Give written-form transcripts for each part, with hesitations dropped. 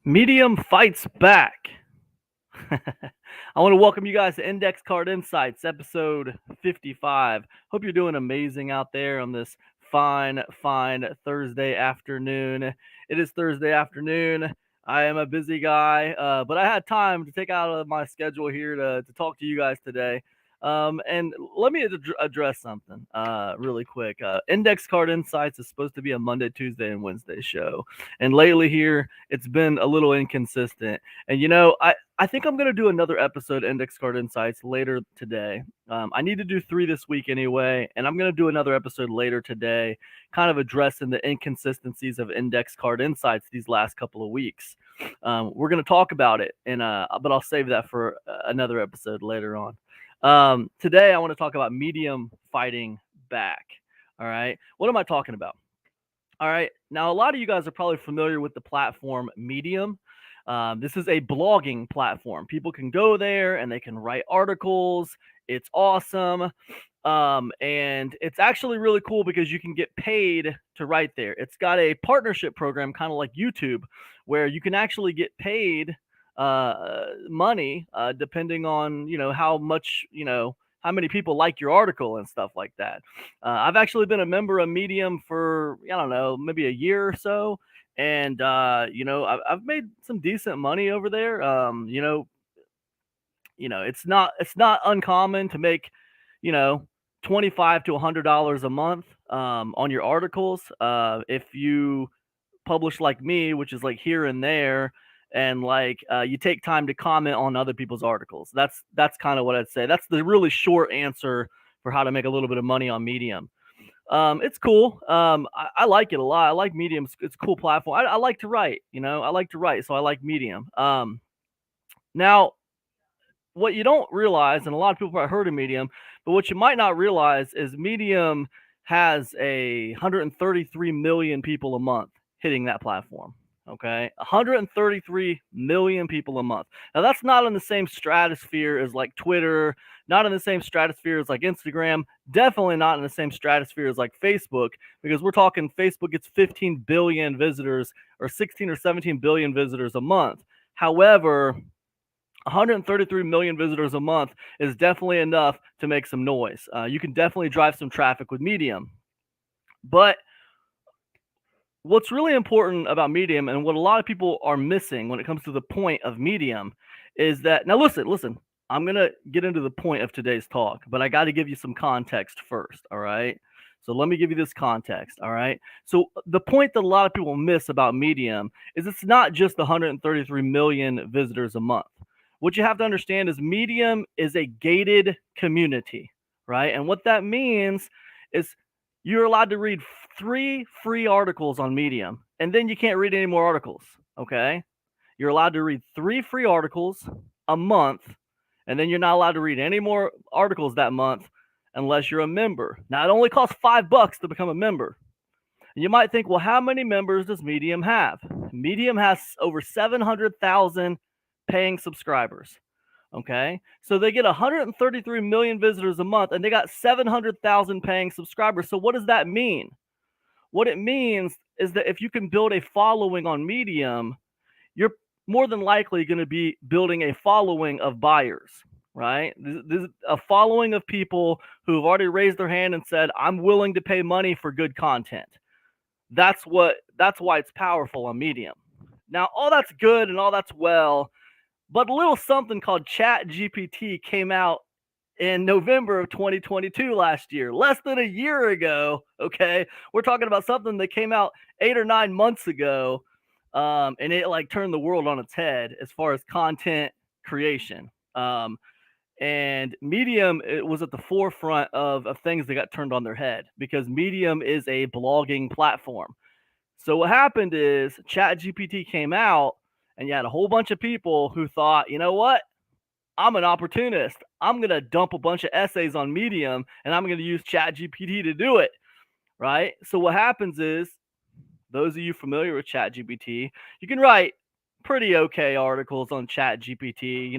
Medium fights back. I want to welcome you guys to Index Card Insights, episode 55. Hope you're doing amazing out there on this fine Thursday afternoon. It is Thursday afternoon. I am a busy guy, but I had time to take out of my schedule here to talk to you guys today. And let me address something really quick. Index Card Insights is supposed to be a Monday, Tuesday, and Wednesday show. And lately here, it's been a little inconsistent. And I think I'm going to do another episode, Index Card Insights, later today. I need to do 3 this week anyway, and I'm going to do another episode later today, kind of addressing the inconsistencies of Index Card Insights these last couple of weeks. We're going to talk about it, but I'll save that for another episode later on. Today, I want to talk about Medium fighting back. All right. What am I talking about? All right. Now, a lot of you guys are probably familiar with the platform Medium. This is a blogging platform. People can go there and they can write articles. It's awesome. And it's actually really cool because you can get paid to write there. It's got a partnership program, kind of like YouTube, where you can actually get paid money depending on, how much, how many people like your article and stuff like that. I've actually been a member of Medium for, I don't know, maybe a year or so. And, I've made some decent money over there. It's not uncommon to make, you know, $25 to $100 a month on your articles. If you publish like me, which is like here and there, and like you take time to comment on other people's articles. That's kind of what I'd say. That's the really short answer for how to make a little bit of money on Medium. It's cool. I like it a lot. I like Medium. It's a cool platform. I like to write. I like to write, so I like Medium. Now, what you don't realize, and a lot of people probably heard of Medium, but what you might not realize is Medium has 133 million people a month hitting that platform. Okay, 133 million people a month. Now that's not in the same stratosphere as like Twitter, not in the same stratosphere as like Instagram, definitely not in the same stratosphere as like Facebook, because we're talking Facebook gets 15 billion visitors or 16 or 17 billion visitors a month. However, 133 million visitors a month is definitely enough to make some noise. You can definitely drive some traffic with Medium. But what's really important about Medium and what a lot of people are missing when it comes to the point of Medium is that, now listen, I'm going to get into the point of today's talk, but I got to give you some context first, all right? So let me give you this context, all right? So the point that a lot of people miss about Medium is it's not just 133 million visitors a month. What you have to understand is Medium is a gated community, right? And what that means is you're allowed to read 3 free articles on Medium, and then you can't read any more articles, okay? You're allowed to read 3 free articles a month, and then you're not allowed to read any more articles that month unless you're a member. Now, it only costs $5 to become a member. And you might think, well, how many members does Medium have? Medium has over 700,000 paying subscribers. Okay, so they get 133 million visitors a month and they got 700,000 paying subscribers. So what does that mean? What it means is that if you can build a following on Medium, you're more than likely going to be building a following of buyers, right? This is a following of people who have already raised their hand and said, I'm willing to pay money for good content. That's why it's powerful on Medium. Now, all that's good and all that's well, but a little something called ChatGPT came out in November of 2022 last year, less than a year ago. Okay, we're talking about something that came out 8 or 9 months ago, and it like turned the world on its head as far as content creation. And Medium, it was at the forefront of things that got turned on their head because Medium is a blogging platform. So what happened is ChatGPT came out, and you had a whole bunch of people who thought, you know what? I'm an opportunist. I'm going to dump a bunch of essays on Medium, and I'm going to use ChatGPT to do it, right? So what happens is, those of you familiar with ChatGPT, you can write pretty okay articles on ChatGPT.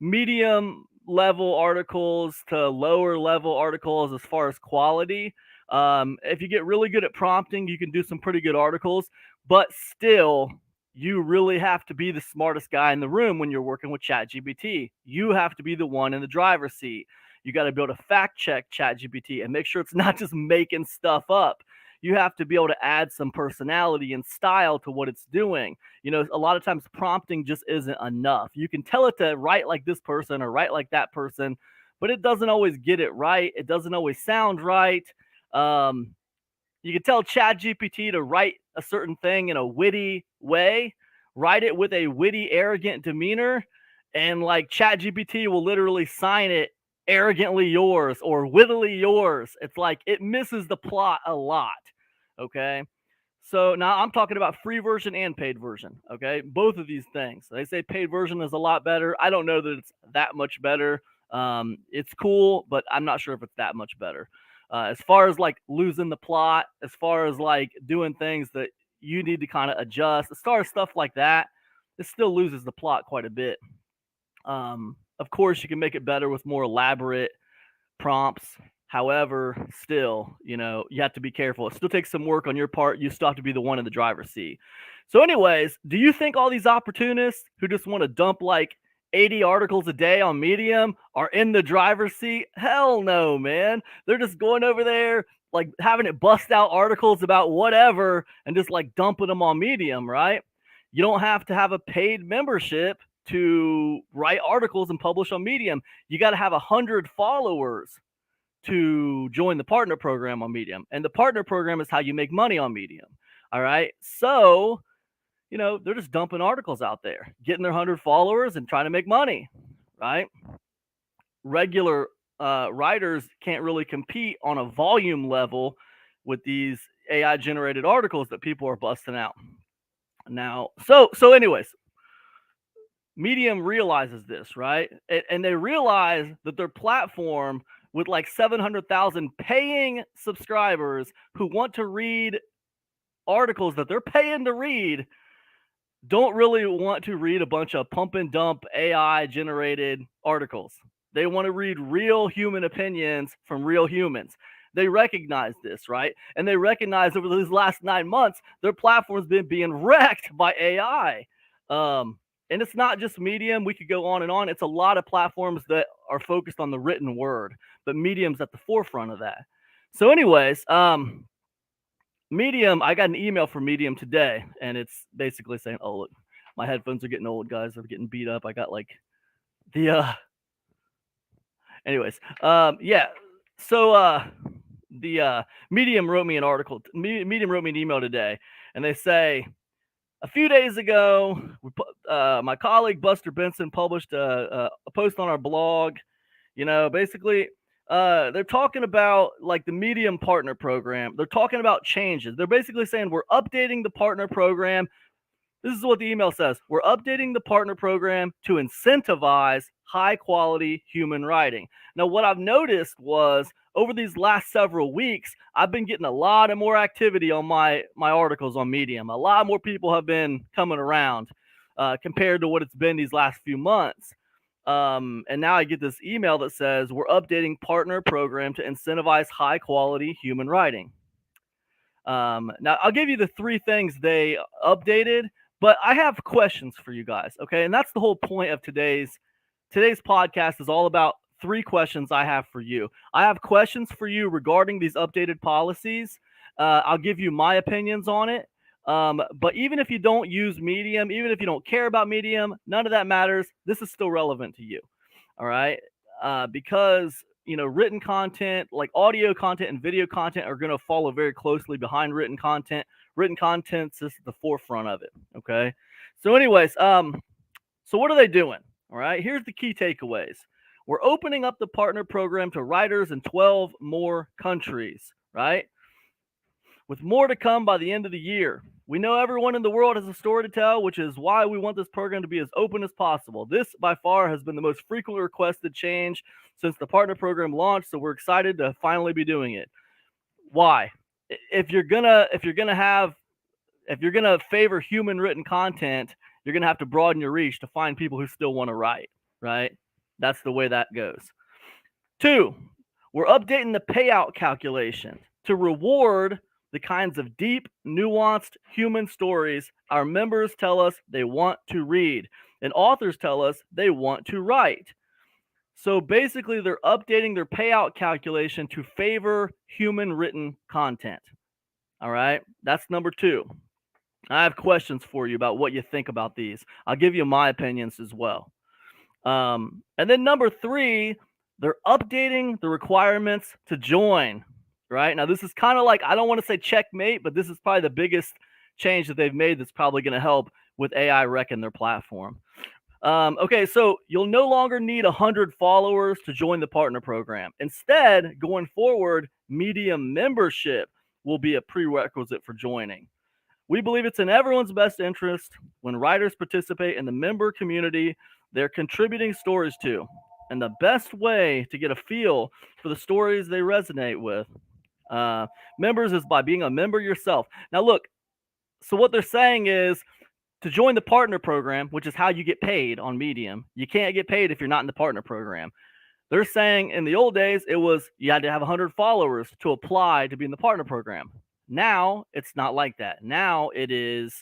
Medium level articles to lower level articles as far as quality. If you get really good at prompting, you can do some pretty good articles, but still, you really have to be the smartest guy in the room when you're working with ChatGPT. You have to be the one in the driver's seat. You got to be able to fact check ChatGPT and make sure it's not just making stuff up. You have to be able to add some personality and style to what it's doing. A lot of times prompting just isn't enough. You can tell it to write like this person or write like that person, but it doesn't always get it right. It doesn't always sound right. You can tell ChatGPT to write a certain thing in a witty way, write it with a witty, arrogant demeanor, and like ChatGPT will literally sign it arrogantly yours or wittily yours. It's like it misses the plot a lot. Okay. So now I'm talking about free version and paid version. Okay. Both of these things. They say paid version is a lot better. I don't know that it's that much better. It's cool, but I'm not sure if it's that much better. As far as like losing the plot, as far as like doing things that you need to kind of adjust, as far as stuff like that, it still loses the plot quite a bit. Of course, you can make it better with more elaborate prompts. However, still, you have to be careful. It still takes some work on your part. You still have to be the one in the driver's seat. So, anyways, do you think all these opportunists who just want to dump like 80 articles a day on Medium are in the driver's seat? Hell no, man. They're just going over there, like having it bust out articles about whatever and just like dumping them on Medium, right? You don't have to have a paid membership to write articles and publish on Medium. You got to have 100 followers to join the partner program on Medium. And the partner program is how you make money on Medium. All right. So, they're just dumping articles out there, getting their 100 followers and trying to make money. Right. Regular writers can't really compete on a volume level with these AI generated articles that people are busting out. Now, so anyways, Medium realizes this, right? And they realize that their platform with like 700,000 paying subscribers who want to read articles that they're paying to read don't really want to read a bunch of pump and dump AI generated articles. They want to read real human opinions from real humans. They recognize this, right? And they recognize over these last 9 months, their platform's been being wrecked by AI. And it's not just Medium. We could go on and on. It's a lot of platforms that are focused on the written word, but Medium's at the forefront of that. So anyways, Medium, I got an email from Medium today, and it's basically saying, oh, look, my headphones are getting old, guys. They're getting beat up. I got like anyways, yeah. So the Medium wrote me an article. Medium wrote me an email today, and they say, a few days ago, my colleague Buster Benson published a post on our blog. Basically, they're talking about like the Medium partner program. They're talking about changes. They're basically saying we're updating the partner program. This is what the email says. We're updating the partner program to incentivize high quality human writing. Now, what I've noticed was over these last several weeks, I've been getting a lot of more activity on my articles on Medium. A lot more people have been coming around compared to what it's been these last few months. And now I get this email that says we're updating partner program to incentivize high quality human writing. Now I'll give you the 3 things they updated, but I have questions for you guys. Okay. And that's the whole point of today's podcast is all about 3 questions I have for you. I have questions for you regarding these updated policies. I'll give you my opinions on it. But even if you don't use Medium, even if you don't care about Medium, none of that matters. This is still relevant to you. All right. Because, written content, like audio content and video content, are going to follow very closely behind written content. Written content's just at the forefront of it. Okay. So anyways, so what are they doing? All right. Here's the key takeaways. We're opening up the partner program to writers in 12 more countries, right? With more to come by the end of the year. We know everyone in the world has a story to tell, which is why we want this program to be as open as possible. This, by far, has been the most frequently requested change since the partner program launched, so we're excited to finally be doing it. Why? If you're gonna favor human written content, you're gonna have to broaden your reach to find people who still want to write, right? That's the way that goes. 2, we're updating the payout calculation to reward the kinds of deep, nuanced human stories our members tell us they want to read, and authors tell us they want to write. So basically, they're updating their payout calculation to favor human written content. All right, that's number two. I have questions for you about what you think about these. I'll give you my opinions as well. And then number three, they're updating the requirements to join. Right now, this is kind of like, I don't want to say checkmate, but this is probably the biggest change that they've made that's probably going to help with AI wrecking their platform. Okay, so you'll no longer need 100 followers to join the partner program. Instead, going forward, Medium membership will be a prerequisite for joining. We believe it's in everyone's best interest when writers participate in the member community they're contributing stories to. And the best way to get a feel for the stories they resonate with members is by being a member yourself. Now, look, so what they're saying is to join the partner program, which is how you get paid on Medium, you can't get paid if you're not in the partner program. They're saying in the old days, it was you had to have 100 followers to apply to be in the partner program. Now it's not like that. Now it is,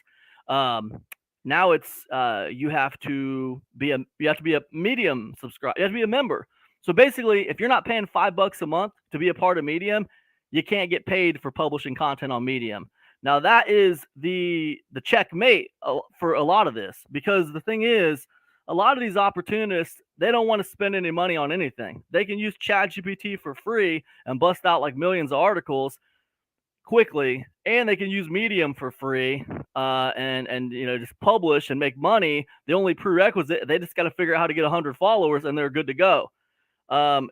now it's you have to be a Medium subscriber. You have to be a member. So basically, if you're not paying $5 a month to be a part of Medium, you can't get paid for publishing content on Medium. Now that is the checkmate for a lot of this, because the thing is, a lot of these opportunists, they don't want to spend any money on anything. They can use ChatGPT for free and bust out like millions of articles quickly, and they can use Medium for free and just publish and make money. The only prerequisite, they just got to figure out how to get 100 followers and they're good to go.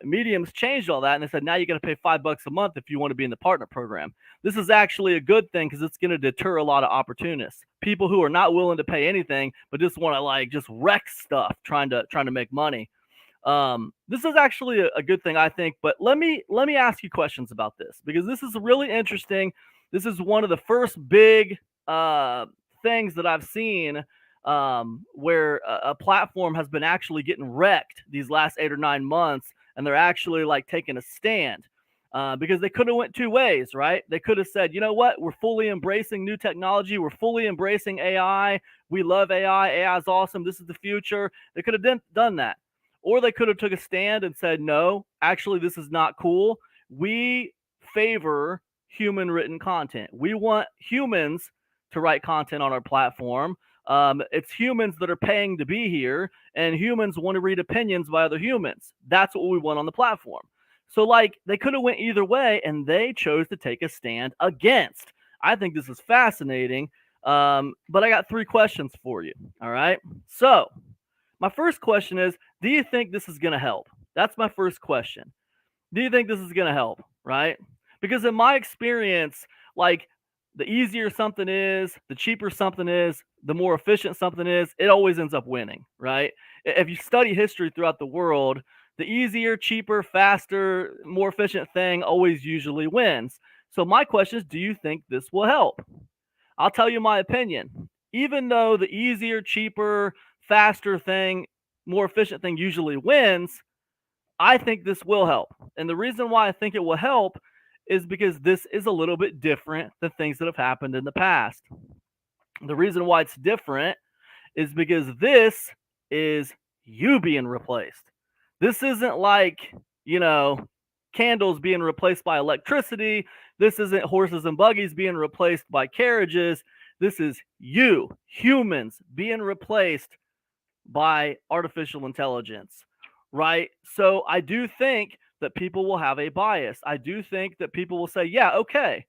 Medium's changed all that, and they said now you got to pay $5 a month if you want to be in the partner program. This is actually a good thing because it's going to deter a lot of opportunists, people who are not willing to pay anything but just want to just wreck stuff trying to make money. This is actually a good thing, I think. But let me ask you questions about this, because this is really interesting. This is one of the first big things that I've seen where a platform has been actually getting wrecked these last 8 or 9 months, and they're actually like taking a stand because they could have went two ways, right? They could have said, you know what, we're fully embracing new technology, we're fully embracing AI, we love AI is awesome, this is the future. They could have done that, or they could have took a stand and said, no, actually this is not cool. We favor human written content. We want humans to write content on our platform. It's humans that are paying to be here, and humans want to read opinions by other humans. That's what we want on the platform. So they could have went either way, and they chose to take a stand against. I think this is fascinating. But I got 3 questions for you. All right. So my first question is, do you think this is going to help? That's my first question. Do you think this is going to help? Right? Because in my experience, the easier something is, the cheaper something is, the more efficient something is, it always ends up winning, right? If you study history throughout the world, the easier, cheaper, faster, more efficient thing always usually wins. So my question is, do you think this will help? I'll tell you my opinion. Even though the easier, cheaper, faster thing, more efficient thing usually wins, I think this will help. And the reason why I think it will help is because this is a little bit different than things that have happened in the past. The reason why it's different is because this is you being replaced. This isn't like, candles being replaced by electricity. This isn't horses and buggies being replaced by carriages. This is you, humans, being replaced by artificial intelligence, right? So I do think that people will have a bias. I do think that people will say, yeah, okay,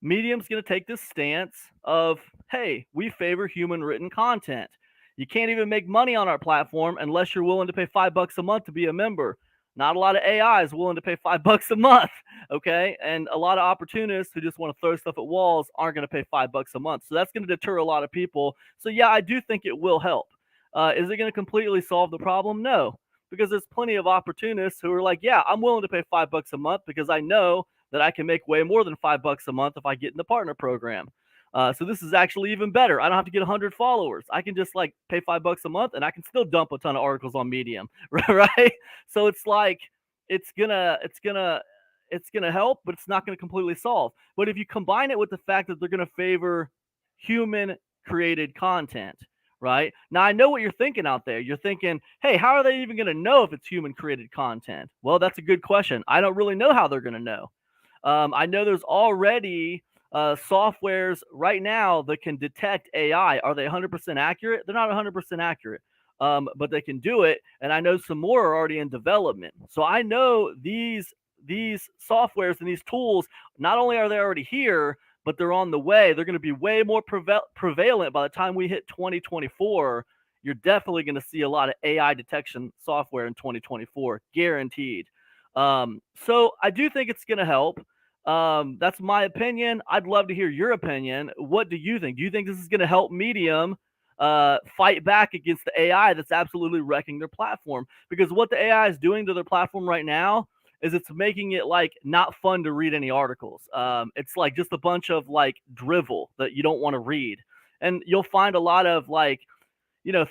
Medium's going to take this stance of, hey, we favor human written content. You can't even make money on our platform unless you're willing to pay $5 a month to be a member. Not a lot of AI is willing to pay $5 a month, okay? And a lot of opportunists who just want to throw stuff at walls aren't going to pay $5 a month. So that's going to deter a lot of people. So yeah, I do think it will help. Is it going to completely solve the problem? No, because there's plenty of opportunists who are like, yeah, I'm willing to pay $5 a month because I know that I can make way more than $5 a month if I get in the partner program. So this is actually even better. I don't have to get 100 followers. I can just pay $5 a month, and I can still dump a ton of articles on Medium, right? So it's it's going to help, but it's not going to completely solve. But if you combine it with the fact that they're going to favor human created content, right? Now, I know what you're thinking out there. You're thinking, hey, how are they even going to know if it's human created content? Well, that's a good question. I don't really know how they're going to know. I know there's already softwares right now that can detect AI. Are they 100% accurate? They're not 100% accurate, but they can do it. And I know some more are already in development. So I know these softwares and these tools, not only are they already here, but they're on the way. They're going to be way more prevalent by the time we hit 2024. You're definitely going to see a lot of AI detection software in 2024, guaranteed. So I do think it's going to help. That's my opinion. I'd love to hear your opinion. What do you think? Do you think this is going to help Medium fight back against the AI that's absolutely wrecking their platform? Because what the AI is doing to their platform right now is it's making it like not fun to read any articles. It's like just a bunch of like drivel that you don't want to read. And you'll find a lot of like,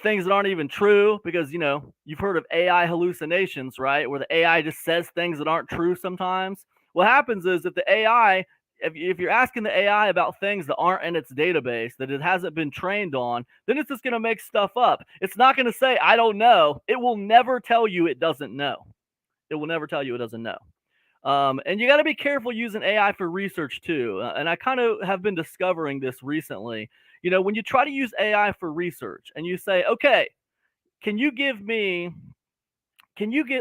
things that aren't even true because, you've heard of AI hallucinations, right? Where the AI just says things that aren't true sometimes. What happens is if the AI, if you're asking the AI about things that aren't in its database, that it hasn't been trained on, then it's just going to make stuff up. It's not going to say, I don't know. It will never tell you it doesn't know. It will never tell you it doesn't know. And you got to be careful using AI for research too. And I kind of have been discovering this recently. When you try to use AI for research and you say, okay, can you get,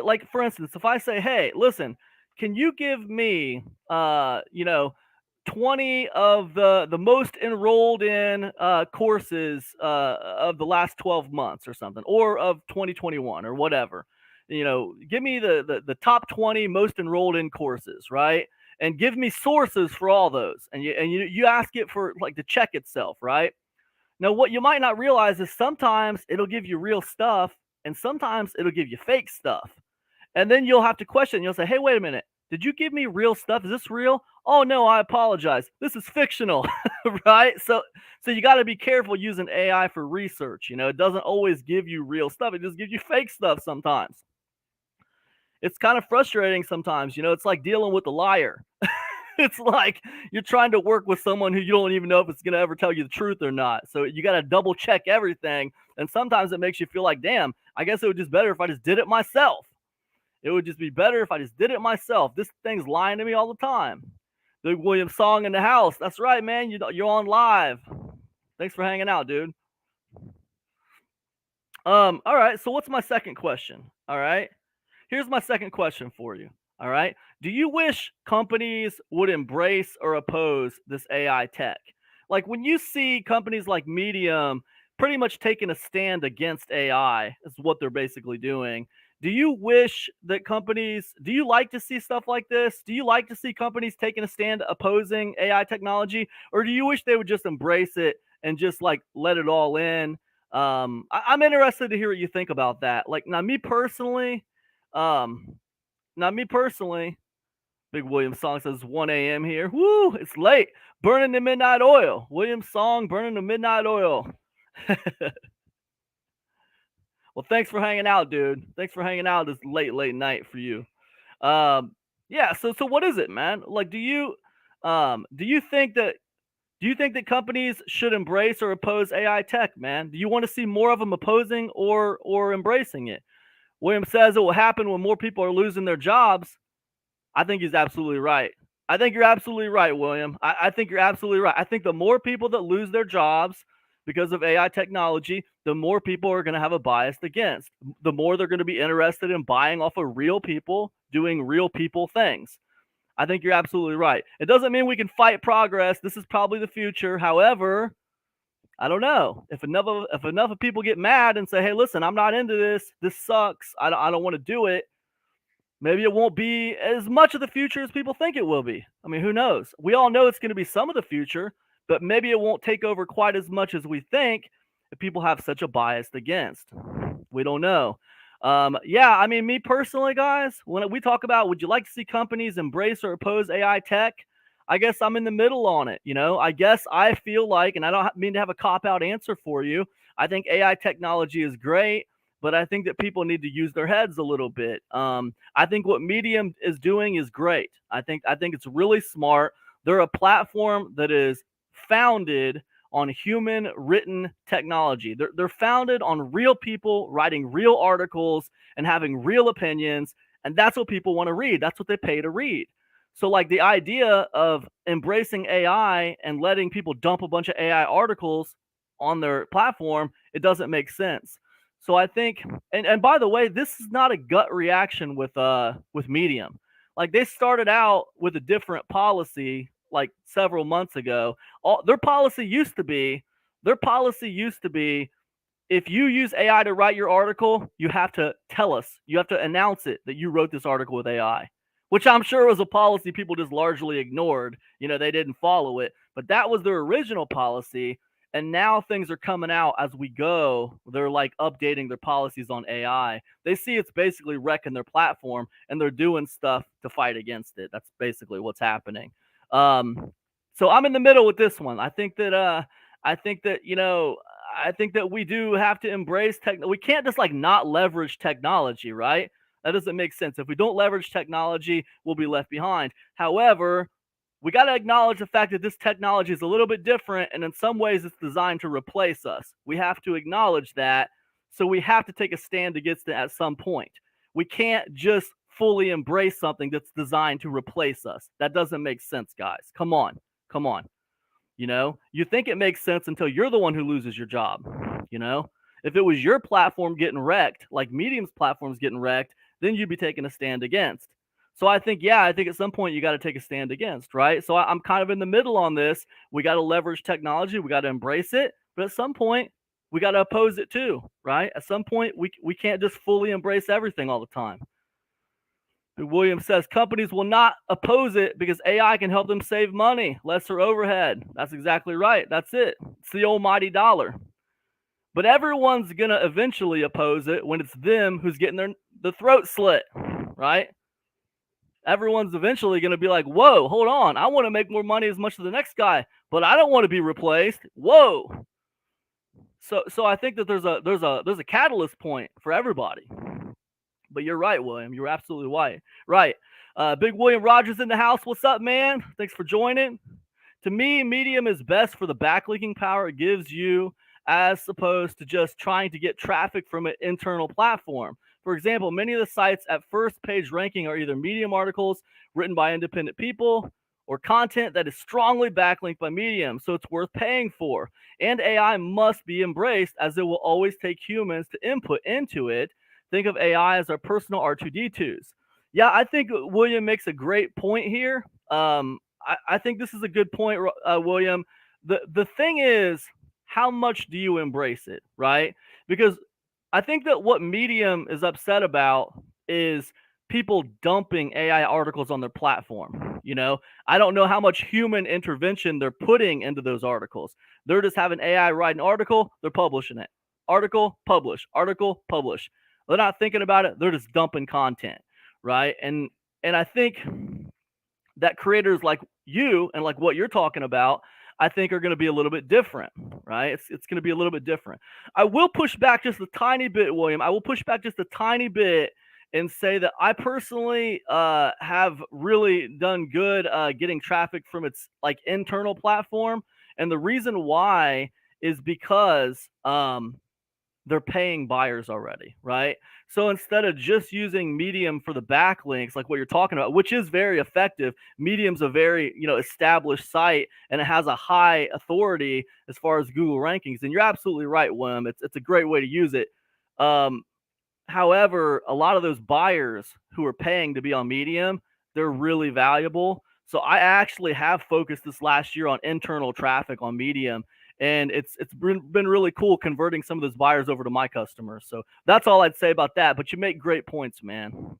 like, for instance, if I say, hey, listen, can you give me, 20 of the most enrolled in courses of the last 12 months or something, or of 2021 or whatever. Give me the top 20 most enrolled in courses, right? And give me sources for all those. And you ask it for like to check itself, right? Now, what you might not realize is sometimes it'll give you real stuff and sometimes it'll give you fake stuff. And then you'll have to question. You'll say, hey, wait a minute. Did you give me real stuff? Is this real? Oh no, I apologize. This is fictional, right? So you got to be careful using AI for research. It doesn't always give you real stuff. It just gives you fake stuff sometimes. It's kind of frustrating sometimes. It's like dealing with a liar. It's like you're trying to work with someone who you don't even know if it's going to ever tell you the truth or not. So you got to double check everything. And sometimes it makes you feel like, damn, I guess it would just better if I just did it myself. It would just be better if I just did it myself. This thing's lying to me all the time. Big William Song in the house. That's right, man. You're on live. Thanks for hanging out, dude. All right. So what's my second question? All right. Here's my second question for you. All right. Do you wish companies would embrace or oppose this AI tech? Like when you see companies like Medium pretty much taking a stand against AI, is what they're basically doing. Do you wish that do you like to see stuff like this? Do you like to see companies taking a stand opposing AI technology? Or do you wish they would just embrace it and just like let it all in? I'm interested to hear what you think about that. Like um, now me personally, Big William Song says 1 a.m. here. Woo, it's late. Burning the midnight oil. William Song burning the midnight oil. Well, thanks for hanging out, dude. Thanks for hanging out this late night for you. Yeah. So what is it, man? Like, do you think that companies should embrace or oppose AI tech, man? Do you want to see more of them opposing or embracing it? William says it will happen when more people are losing their jobs. I think he's absolutely right. I think you're absolutely right, William. I think you're absolutely right. I think the more people that lose their jobs because of AI technology, the more people are going to have a bias against. The more they're going to be interested in buying off of real people, doing real people things. I think you're absolutely right. It doesn't mean we can fight progress. This is probably the future. However, I don't know. If enough of people get mad and say, "Hey, listen, I'm not into this. This sucks. I don't want to do it." Maybe it won't be as much of the future as people think it will be. I mean, who knows? We all know it's going to be some of the future, but maybe it won't take over quite as much as we think if people have such a bias against. We don't know. Yeah, I mean, me personally, guys, when we talk about would you like to see companies embrace or oppose AI tech, I guess I'm in the middle on it. I guess I feel like, and I don't mean to have a cop out answer for you. I think AI technology is great, but I think that people need to use their heads a little bit. I think what Medium is doing is great. I think it's really smart. They're a platform that is founded on human written technology. They're founded on real people writing real articles and having real opinions, and that's what people want to read. That's what they pay to read. So, like, the idea of embracing AI and letting people dump a bunch of AI articles on their platform, it doesn't make sense. So I think, and by the way, this is not a gut reaction with Medium. Like, they started out with a different policy like several months ago. Their policy used to be if you use AI to write your article, you have to tell us, you have to announce it that you wrote this article with AI, which I'm sure was a policy people just largely ignored. They didn't follow it, but that was their original policy. And now things are coming out as we go. They're like updating their policies on AI. They see it's basically wrecking their platform and they're doing stuff to fight against it. That's basically what's happening. Um, so I'm in the middle with this one. I think that I think that we do have to embrace tech. We can't just like not leverage technology, right? That doesn't make sense. If we don't leverage technology, we'll be left behind. However, we got to acknowledge the fact that this technology is a little bit different, and in some ways it's designed to replace us. We have to acknowledge that. So we have to take a stand against it at some point. We can't just fully embrace something that's designed to replace us. That doesn't make sense, guys. Come on. Come on. You think it makes sense until you're the one who loses your job. you know if it was your platform getting wrecked, like Medium's platform's getting wrecked, then you'd be taking a stand against. So I think at some point you got to take a stand against, right? So I'm kind of in the middle on this. We got to leverage technology, we got to embrace it, but at some point we got to oppose it too, right? At some point we can't just fully embrace everything all the time. Williams says companies will not oppose it because AI can help them save money, lesser overhead. That's exactly right. That's it. It's the almighty dollar. But everyone's going to eventually oppose it when it's them who's getting the throat slit, right? Everyone's eventually going to be like, whoa, hold on. I want to make more money as much as the next guy, but I don't want to be replaced. Whoa. So I think that there's a catalyst point for everybody. But you're right, William. You're absolutely right. Right. Big William Rogers in the house. What's up, man? Thanks for joining. To me, Medium is best for the backlinking power it gives you, as opposed to just trying to get traffic from an internal platform. For example, many of the sites at first page ranking are either Medium articles written by independent people or content that is strongly backlinked by Medium, so it's worth paying for. And AI must be embraced, as it will always take humans to input into it. Think of AI as our personal R2D2s. Yeah, I think William makes a great point here. I think this is a good point, William. The thing is, how much do you embrace it, right? Because I think that what Medium is upset about is people dumping AI articles on their platform. I don't know how much human intervention they're putting into those articles. They're just having AI write an article, they're publishing it. Article, publish. Article, publish. They're not thinking about it. They're just dumping content, right? And I think that creators like you and like what you're talking about, I think are going to be a little bit different, right? It's going to be a little bit different. I will push back just a tiny bit, William. I will push back just a tiny bit and say that I personally have really done good getting traffic from its like internal platform, and the reason why is because they're paying buyers already, right? So instead of just using Medium for the backlinks, like what you're talking about, which is very effective, Medium's a very established site and it has a high authority as far as Google rankings. And you're absolutely right, William. It's a great way to use it. However, a lot of those buyers who are paying to be on Medium, they're really valuable. So I actually have focused this last year on internal traffic on Medium, and it's been really cool converting some of those buyers over to my customers. So that's all I'd say about that. But you make great points, man.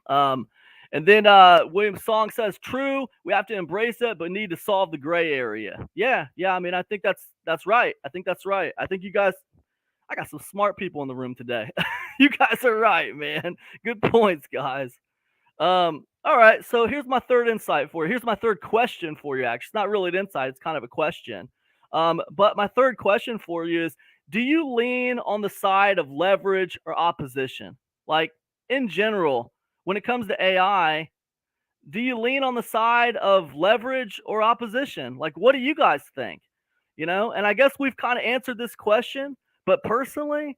And then William Song says, true, we have to embrace it, but need to solve the gray area. Yeah. I mean, I think that's right. I think that's right. I think I got some smart people in the room today. You guys are right, man. Good points, guys. All right. So here's my third insight for you. Here's my third question for you. Actually, it's not really an insight. It's kind of a question. But my third question for you is, do you lean on the side of leverage or opposition? Like in general, when it comes to AI, do you lean on the side of leverage or opposition? Like, what do you guys think? And I guess we've kind of answered this question, but personally,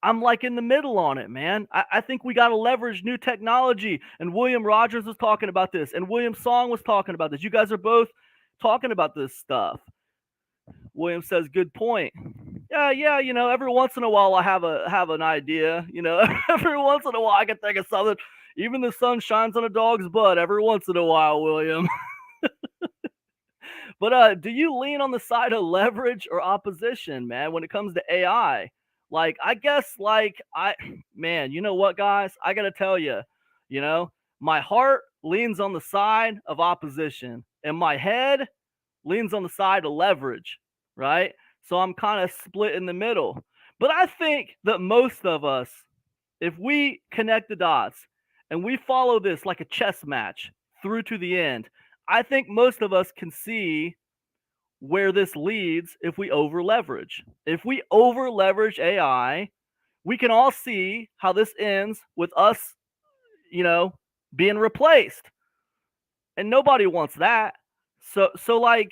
I'm like in the middle on it, man. I think we got to leverage new technology. And William Rogers was talking about this, and William Song was talking about this. You guys are both talking about this stuff. William says, "Good point." Yeah. Every once in a while, I have an idea. Every once in a while, I can think of something. Even the sun shines on a dog's butt every once in a while, William. But do you lean on the side of leverage or opposition, man, when it comes to AI? Like, I guess, man, you know what, guys? I gotta tell you, you know, my heart leans on the side of opposition, and my head leans on the side of leverage, right? So I'm kind of split in the middle. But I think that most of us, if we connect the dots and we follow this like a chess match through to the end, I think most of us can see where this leads if we over leverage. If we over leverage AI, we can all see how this ends with us, you know, being replaced. And nobody wants that. So I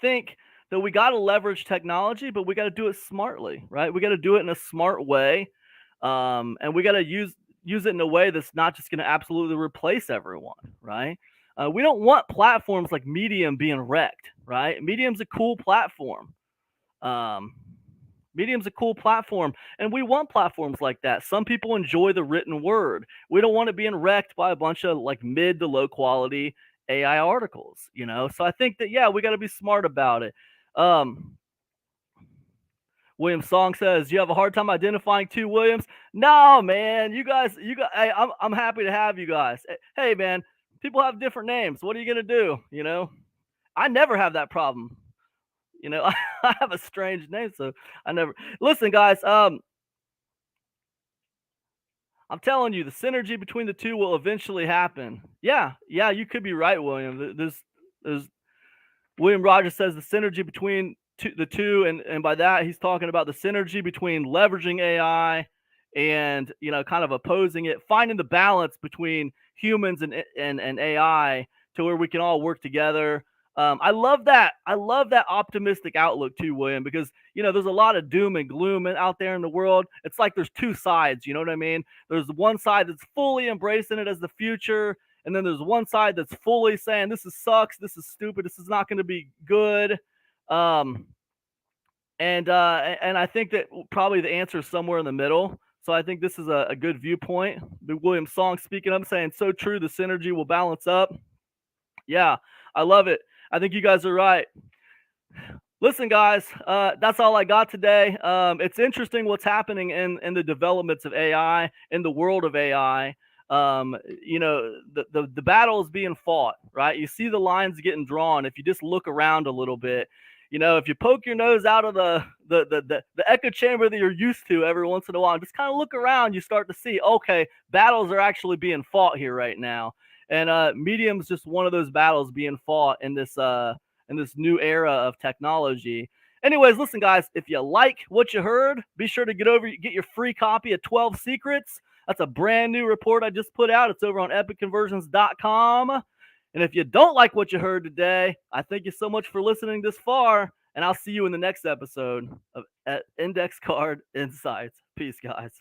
think that we got to leverage technology, but we got to do it smartly, right? We got to do it in a smart way, and we got to use it in a way that's not just going to absolutely replace everyone, right? We don't want platforms like Medium being wrecked, right? Medium's a cool platform. Um, Medium's a cool platform, and we want platforms like that. Some people enjoy the written word. We don't want it being wrecked by a bunch of like mid to low quality AI articles. So I think that yeah, we got to be smart about it. Um, William Song says, "You have a hard time identifying two Williams." No, man, you guys. Hey, I'm happy to have you guys. Hey, man, people have different names. What are you gonna do? I never have that problem. I have a strange name, so I never listen, guys. I'm telling you, the synergy between the two will eventually happen. Yeah, you could be right, William. There's William Rogers says the synergy between the two, and by that he's talking about the synergy between leveraging AI and kind of opposing it, finding the balance between humans and AI to where we can all work together. I love that. I love that optimistic outlook too, William, because there's a lot of doom and gloom out there in the world. It's like there's two sides. You know what I mean? There's one side that's fully embracing it as the future, and then there's one side that's fully saying this sucks, this is stupid, this is not going to be good. Um, and I think that probably the answer is somewhere in the middle. So I think this is a good viewpoint. William Song speaking up, saying so true. The synergy will balance up. Yeah, I love it. I think you guys are right. Listen, guys, that's all I got today. It's interesting what's happening in the developments of AI, in the world of AI. The battle is being fought, right? You see the lines getting drawn. If you just look around a little bit, if you poke your nose out of the echo chamber that you're used to every once in a while, and just kind of look around, you start to see, okay, battles are actually being fought here right now. And Medium's just one of those battles being fought in this new era of technology. Anyways, listen, guys, if you like what you heard, be sure to get your free copy of 12 Secrets. That's a brand new report I just put out. It's over on epicconversions.com. And if you don't like what you heard today, I thank you so much for listening this far, and I'll see you in the next episode of Index Card Insights. Peace, guys.